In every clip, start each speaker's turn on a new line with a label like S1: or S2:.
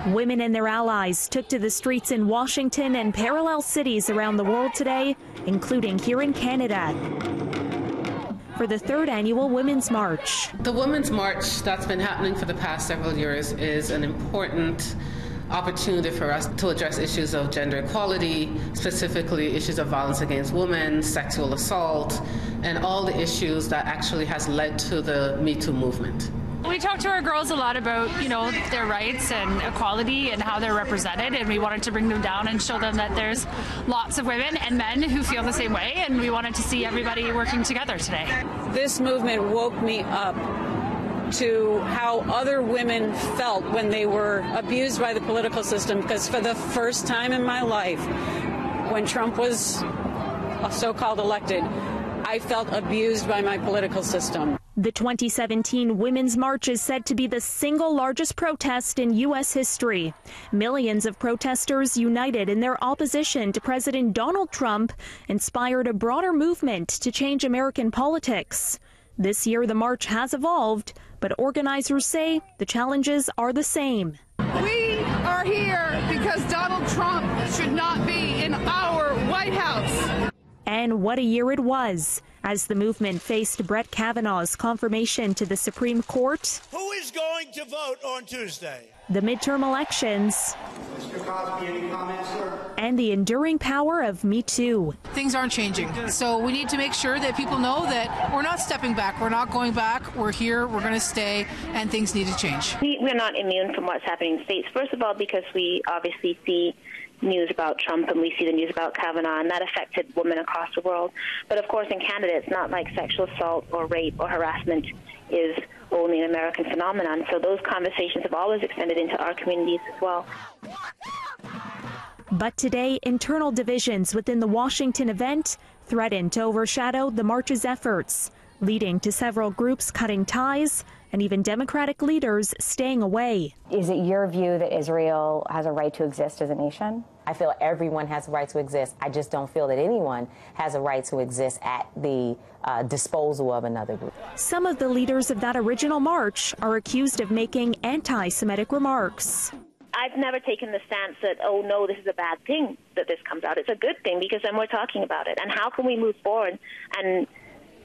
S1: Women and their allies took to the streets in Washington and parallel cities around the world today, including here in Canada, for the third annual Women's March.
S2: The Women's March that's been happening for the past several years is an important opportunity for us to address issues of gender equality, specifically issues of violence against women, sexual assault, and all the issues that actually has led to the Me Too movement.
S3: We talk to our girls a lot about, their rights and equality and how they're represented, and we wanted to bring them down and show them that there's lots of women and men who feel the same way, and we wanted to see everybody working together today.
S4: This movement woke me up to how other women felt when they were abused by the political system, because for the first time in my life, when Trump was so-called elected, I felt abused by my political system.
S1: The 2017 Women's March is said to be the single largest protest in U.S. history. Millions of protesters united in their opposition to President Donald Trump inspired a broader movement to change American politics. This year, the march has evolved, but organizers say the challenges are the same.
S5: We are here because Donald Trump should not be in our White House.
S1: And what a year it was, as the movement faced Brett Kavanaugh's confirmation to the Supreme Court.
S6: Who is going to vote on Tuesday?
S1: The midterm elections.
S6: Mr. Cosby, any comments, sir?
S1: And the enduring power of Me Too.
S7: Things aren't changing, so we need to make sure that people know that we're not stepping back, we're not going back, we're here, we're going to stay, and things need to change.
S8: We're not immune from what's happening in the States. First of all, because we obviously see news about Trump and we see the news about Kavanaugh, and that affected women across the world. But of course in Canada it's not like sexual assault or rape or harassment is only an American phenomenon. So those conversations have always extended into our communities as well.
S1: But today, internal divisions within the Washington event threatened to overshadow the march's efforts, leading to several groups cutting ties and even Democratic leaders staying away.
S9: Is it your view that Israel has a right to exist as a nation? I feel everyone has a right to exist. I just don't feel that anyone has a right to exist at the disposal of another group.
S1: Some of the leaders of that original march are accused of making anti-Semitic remarks.
S8: I've never taken the stance that, oh no, this is a bad thing that this comes out. It's a good thing because then we're talking about it. And how can we move forward and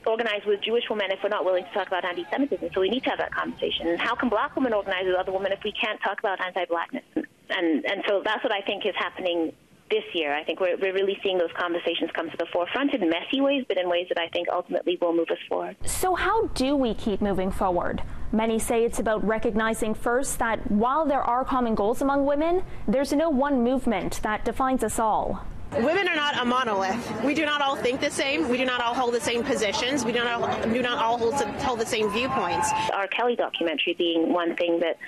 S8: organize with Jewish women if we're not willing to talk about anti-Semitism? So we need to have that conversation. And how can black women organize with other women if we can't talk about anti-blackness? And so that's what I think is happening this year. I think we're really seeing those conversations come to the forefront in messy ways, but in ways that I think ultimately will move us forward.
S10: So how do we keep moving forward? Many say it's about recognizing first that while there are common goals among women, there's no one movement that defines us all.
S11: Women are not a monolith. We do not all think the same. We do not all hold the same positions. We do not all hold the same viewpoints.
S8: R. Kelly documentary being one thing that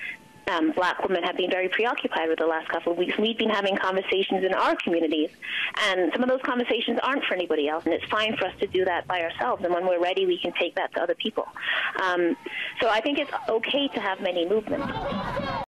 S8: black women have been very preoccupied with the last couple of weeks. We've been having conversations in our communities, and some of those conversations aren't for anybody else, and it's fine for us to do that by ourselves, and when we're ready, we can take that to other people. So I think it's okay to have many movements.